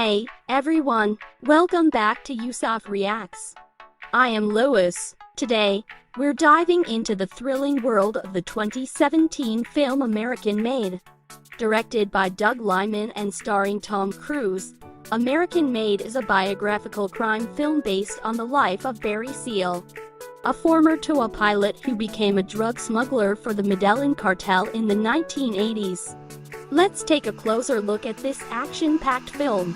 Hey, everyone, welcome back to Yusuf Reacts. I am Lois. Today, we're diving into the thrilling world of the 2017 film American Made. Directed by Doug Liman and starring Tom Cruise, American Made is a biographical crime film based on the life of Barry Seal, a former TOA pilot who became a drug smuggler for the Medellín Cartel in the 1980s. Let's take a closer look at this action-packed film.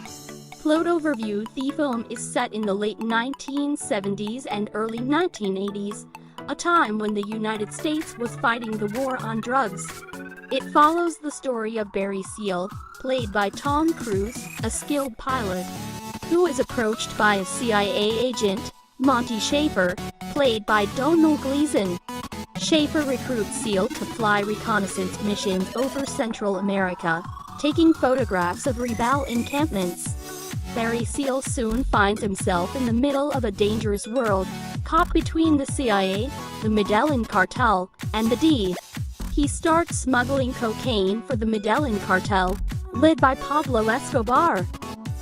Plot overview: the film is set in the late 1970s and early 1980s, a time when the United States was fighting the war on drugs. It follows the story of Barry Seal, played by Tom Cruise, a skilled pilot, who is approached by a CIA agent, Monty Schaefer, played by domhnall Gleeson. Schaefer recruits Seal to fly reconnaissance missions over Central America, taking photographs of rebel encampments. Barry Seal soon finds himself in the middle of a dangerous world, caught between the CIA, the Medellín Cartel, and the DEA. He starts smuggling cocaine for the Medellín Cartel, led by Pablo Escobar.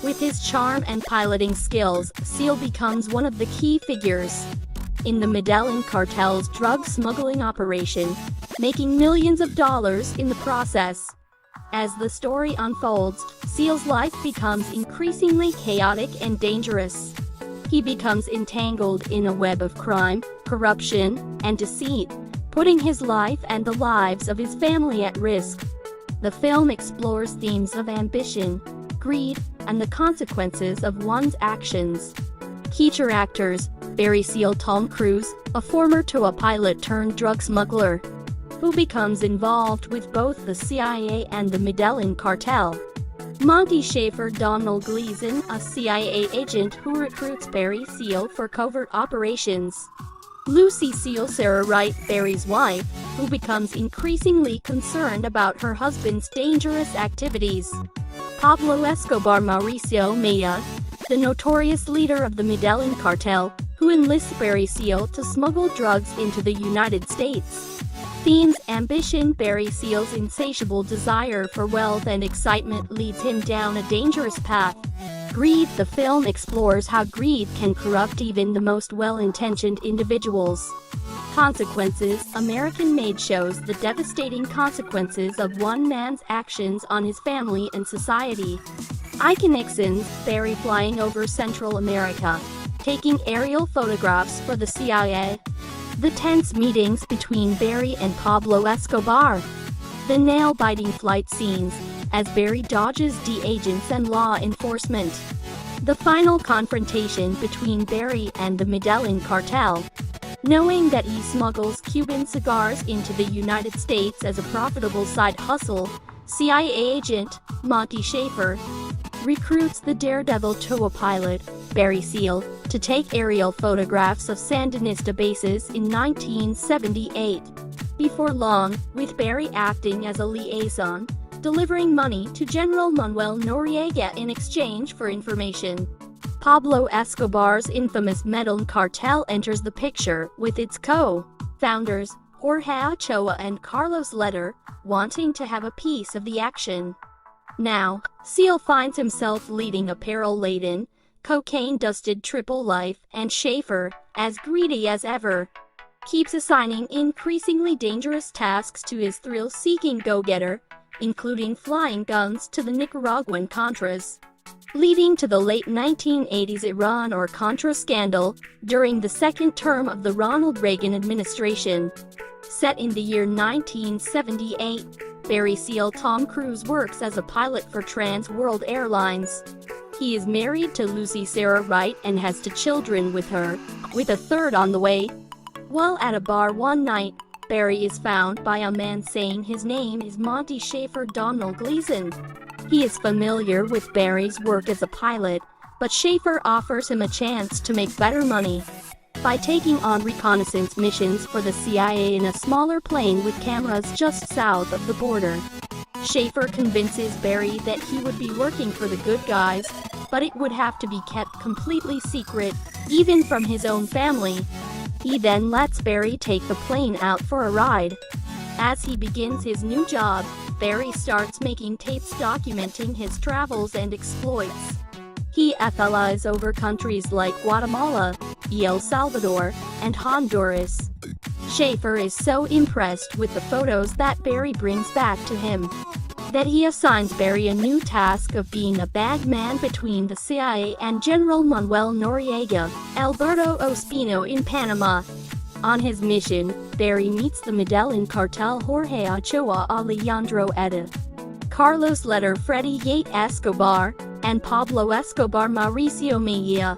With his charm and piloting skills, Seal becomes one of the key figures in the Medellín Cartel's drug smuggling operation, making millions of dollars in the process. As the story unfolds, Seal's life becomes increasingly chaotic and dangerous. He becomes entangled in a web of crime, corruption, and deceit, putting his life and the lives of his family at risk. The film explores themes of ambition, greed, and the consequences of one's actions. Feature actors: Barry Seal, Tom Cruise, a former TOA pilot turned drug smuggler, who becomes involved with both the CIA and the Medellín Cartel. Monty Schaefer, domhnall Gleeson, a CIA agent who recruits Barry Seal for covert operations. Lucy Seal, Sarah Wright, Barry's wife, who becomes increasingly concerned about her husband's dangerous activities. Pablo Escobar, Mauricio Maya, the notorious leader of the Medellín Cartel, who enlists Barry Seal to smuggle drugs into the United States. Themes: ambition: Barry Seal's insatiable desire for wealth and excitement leads him down a dangerous path. Greed: the film explores how greed can corrupt even the most well-intentioned individuals. Consequences: American Made shows the devastating consequences of one man's actions on his family and society. Iconic scenes: Barry flying over Central America, taking aerial photographs for the CIA. The tense meetings between Barry and Pablo Escobar. The nail-biting flight scenes, as Barry dodges DEA agents and law enforcement. The final confrontation between Barry and the Medellín Cartel. Knowing that he smuggles Cuban cigars into the United States as a profitable side hustle, CIA agent Monty Schaefer recruits the daredevil TOA pilot, Barry Seal, to take aerial photographs of Sandinista bases in 1978. Before long, with Barry acting as a liaison, delivering money to General Noriega in exchange for information. Pablo Escobar's infamous Medellín Cartel enters the picture, with its co-founders, Jorge Ochoa and Carlos Leder, wanting to have a piece of the action. Now, Seal finds himself leading a peril-laden, cocaine-dusted triple life, and Schaefer, as greedy as ever, keeps assigning increasingly dangerous tasks to his thrill-seeking go-getter, including flying guns to the Nicaraguan Contras, leading to the late 1980s Iran or Contra scandal during the second term of the Ronald Reagan administration. Set in the year 1978, Barry Seal, Tom Cruise, works as a pilot for Trans World Airlines. He is married to Lucy Sarah Wright and has 2 children with her, with a third on the way. While at a bar one night, Barry is found by a man saying his name is Monty Schaefer, domhnall Gleeson. He is familiar with Barry's work as a pilot, but Schaefer offers him a chance to make better money by taking on reconnaissance missions for the CIA in a smaller plane with cameras just south of the border. Schaefer convinces Barry that he would be working for the good guys, but it would have to be kept completely secret, even from his own family. He then lets Barry take the plane out for a ride. As he begins his new job, Barry starts making tapes documenting his travels and exploits. He flies over countries like Guatemala, El Salvador, and Honduras. Schaefer is so impressed with the photos that Barry brings back to him that he assigns Barry a new task of being a bagman between the CIA and General Manuel Noriega, Alberto Ospino in Panama. On his mission, Barry meets the Medellín Cartel Jorge Ochoa Alejandro Edda, Carlos Letter Freddy Yate Escobar, and Pablo Escobar Mauricio Mejia.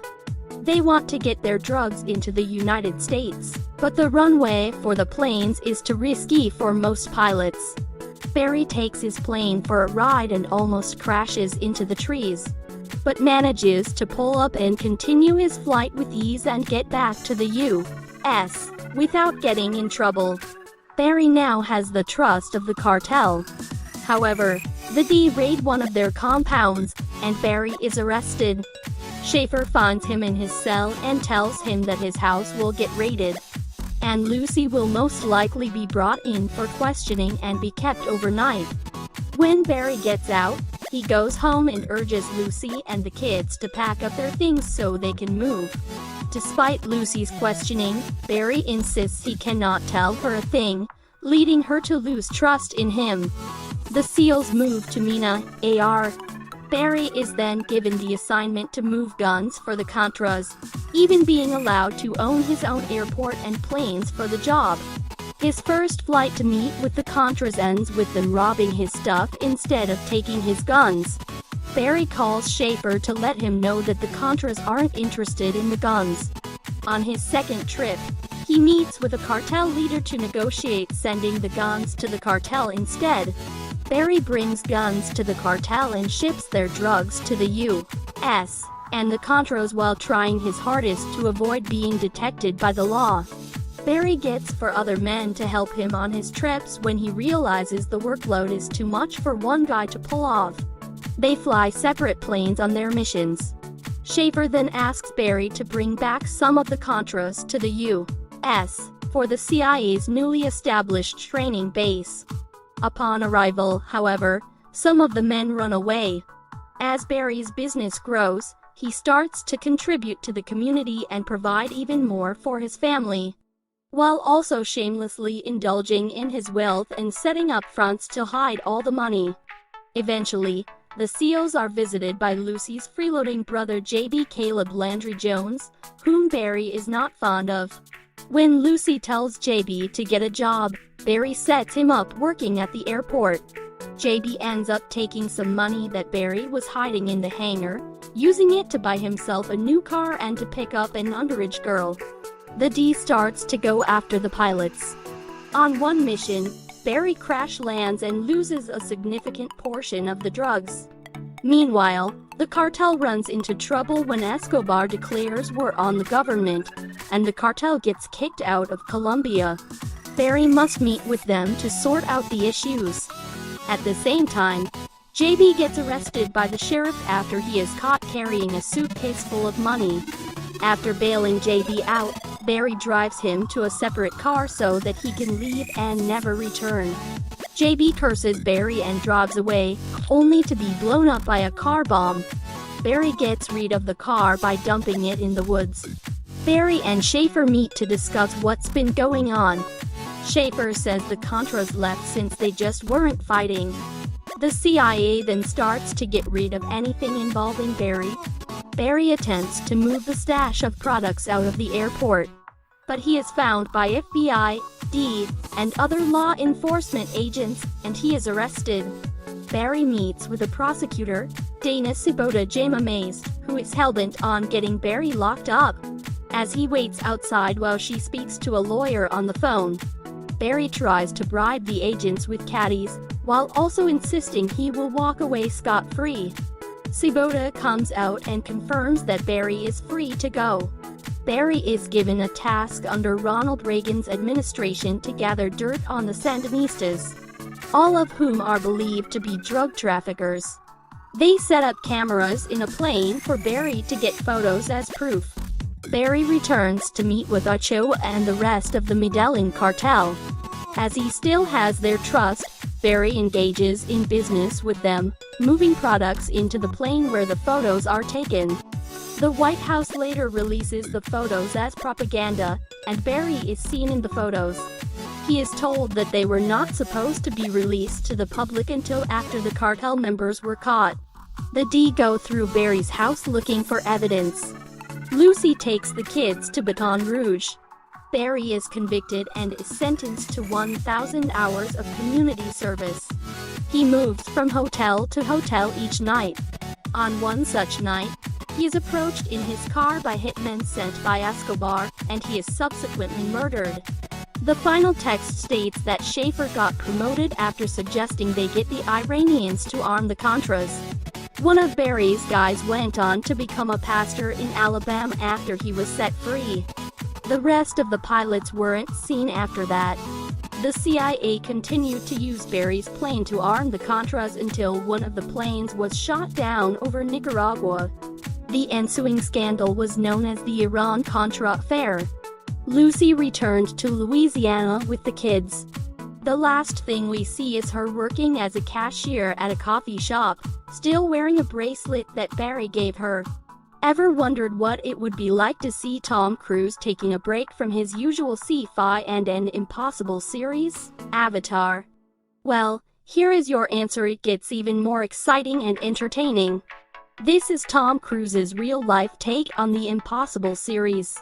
They want to get their drugs into the United States, but the runway for the planes is too risky for most pilots. Barry takes his plane for a ride and almost crashes into the trees, but manages to pull up and continue his flight with ease and get back to the U.S. without getting in trouble. Barry now has the trust of the cartel. However, the DEA raid one of their compounds, and Barry is arrested. Schaefer finds him in his cell and tells him that his house will get raided, and Lucy will most likely be brought in for questioning and be kept overnight. When Barry gets out, he goes home and urges Lucy and the kids to pack up their things so they can move. Despite Lucy's questioning, Barry insists he cannot tell her a thing, leading her to lose trust in him. The SEALs move to Mina, AR. Barry is then given the assignment to move guns for the Contras, even being allowed to own his own airport and planes for the job. His first flight to meet with the Contras ends with them robbing his stuff instead of taking his guns. Barry calls Schaefer to let him know that the Contras aren't interested in the guns. On his second trip, he meets with a cartel leader to negotiate sending the guns to the cartel instead. Barry brings guns to the cartel and ships their drugs to the U.S. and the Contras while trying his hardest to avoid being detected by the law. Barry gets for other men to help him on his trips when he realizes the workload is too much for one guy to pull off. They fly separate planes on their missions. Schaefer then asks Barry to bring back some of the Contras to the U.S. for the CIA's newly established training base. Upon arrival, however, some of the men run away. As Barry's business grows, he starts to contribute to the community and provide even more for his family, while also shamelessly indulging in his wealth and setting up fronts to hide all the money. Eventually, the SEALs are visited by Lucy's freeloading brother J.B. Caleb Landry Jones, whom Barry is not fond of. When Lucy tells JB to get a job, Barry sets him up working at the airport. JB ends up taking some money that Barry was hiding in the hangar, using it to buy himself a new car and to pick up an underage girl. The D starts to go after the pilots. On one mission, Barry crash lands and loses a significant portion of the drugs. Meanwhile, the cartel runs into trouble when Escobar declares war on the government, and the cartel gets kicked out of Colombia. Barry must meet with them to sort out the issues. At the same time, JB gets arrested by the sheriff after he is caught carrying a suitcase full of money. After bailing JB out, Barry drives him to a separate car so that he can leave and never return. JB curses Barry and drives away, only to be blown up by a car bomb. Barry gets rid of the car by dumping it in the woods. Barry and Schaefer meet to discuss what's been going on. Schaefer says the Contras left since they just weren't fighting. The CIA then starts to get rid of anything involving Barry. Barry attempts to move the stash of products out of the airport, but he is found by FBI, DEA, and other law enforcement agents, and he is arrested. Barry meets with a prosecutor, Dana Sabota Jayma, who is hell-bent on getting Barry locked up. As he waits outside while she speaks to a lawyer on the phone, Barry tries to bribe the agents with caddies, while also insisting he will walk away scot-free. Sabota comes out and confirms that Barry is free to go. Barry is given a task under Ronald Reagan's administration to gather dirt on the Sandinistas, all of whom are believed to be drug traffickers. They set up cameras in a plane for Barry to get photos as proof. Barry returns to meet with Ochoa and the rest of the Medellín Cartel. As he still has their trust, Barry engages in business with them, moving products into the plane where the photos are taken. The White House later releases the photos as propaganda, and Barry is seen in the photos. He is told that they were not supposed to be released to the public until after the cartel members were caught. The DEA go through Barry's house looking for evidence. Lucy takes the kids to Baton Rouge. Barry is convicted and is sentenced to 1,000 hours of community service. He moves from hotel to hotel each night. On one such night, he is approached in his car by hitmen sent by Escobar, and he is subsequently murdered. The final text states that Schaefer got promoted after suggesting they get the Iranians to arm the Contras. One of Barry's guys went on to become a pastor in Alabama after he was set free. The rest of the pilots weren't seen after that. The CIA continued to use Barry's plane to arm the Contras until one of the planes was shot down over Nicaragua. The ensuing scandal was known as the Iran-Contra affair. Lucy returned to Louisiana with the kids. The last thing we see is her working as a cashier at a coffee shop, still wearing a bracelet that Barry gave her. Ever wondered what it would be like to see Tom Cruise taking a break from his usual sci-fi and an impossible series? Avatar. Well, here is your answer. It gets even more exciting and entertaining. This is Tom Cruise's real-life take on the Impossible series,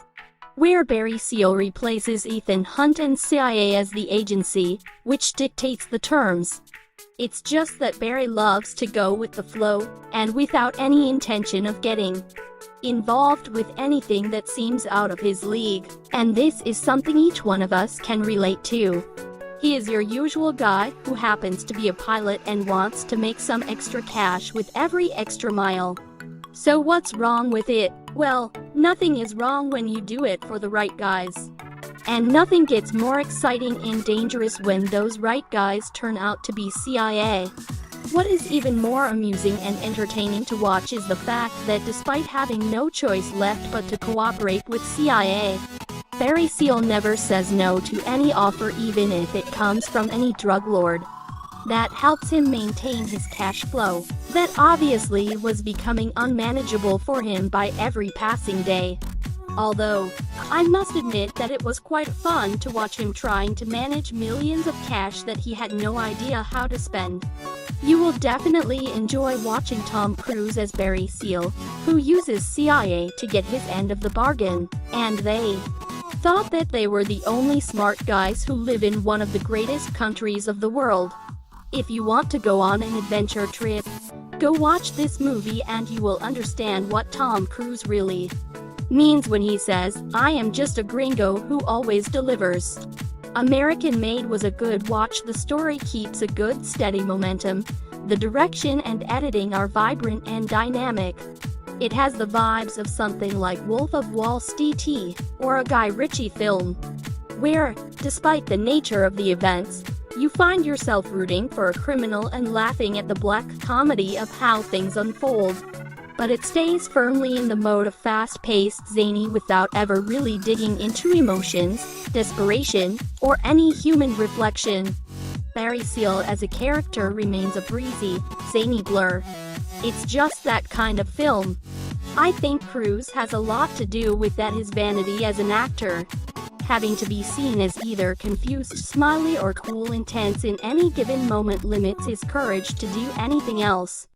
where Barry Seal replaces Ethan Hunt and CIA as the agency, which dictates the terms. It's just that Barry loves to go with the flow, and without any intention of getting involved with anything that seems out of his league, and this is something each one of us can relate to. He is your usual guy who happens to be a pilot and wants to make some extra cash with every extra mile. So what's wrong with it? Well, nothing is wrong when you do it for the right guys. And nothing gets more exciting and dangerous when those right guys turn out to be CIA. What is even more amusing and entertaining to watch is the fact that despite having no choice left but to cooperate with CIA, Barry Seal never says no to any offer, even if it comes from any drug lord. That helps him maintain his cash flow, that obviously was becoming unmanageable for him by every passing day. Although, I must admit that it was quite fun to watch him trying to manage millions of cash that he had no idea how to spend. You will definitely enjoy watching Tom Cruise as Barry Seal, who uses CIA to get his end of the bargain, and they thought that they were the only smart guys who live in one of the greatest countries of the world. If you want to go on an adventure trip, go watch this movie and you will understand what Tom Cruise really means when he says, "I am just a gringo who always delivers." American Made was a good watch. The story keeps a good steady momentum. The direction and editing are vibrant and dynamic. It has the vibes of something like Wolf of Wall Street or a Guy Ritchie film, where, despite the nature of the events, you find yourself rooting for a criminal and laughing at the black comedy of how things unfold. But it stays firmly in the mode of fast-paced zany without ever really digging into emotions, desperation, or any human reflection. Barry Seal as a character remains a breezy, zany blur. It's just that kind of film. I think Cruise has a lot to do with that, his vanity as an actor. Having to be seen as either confused, smiley, or cool intense in any given moment limits his courage to do anything else.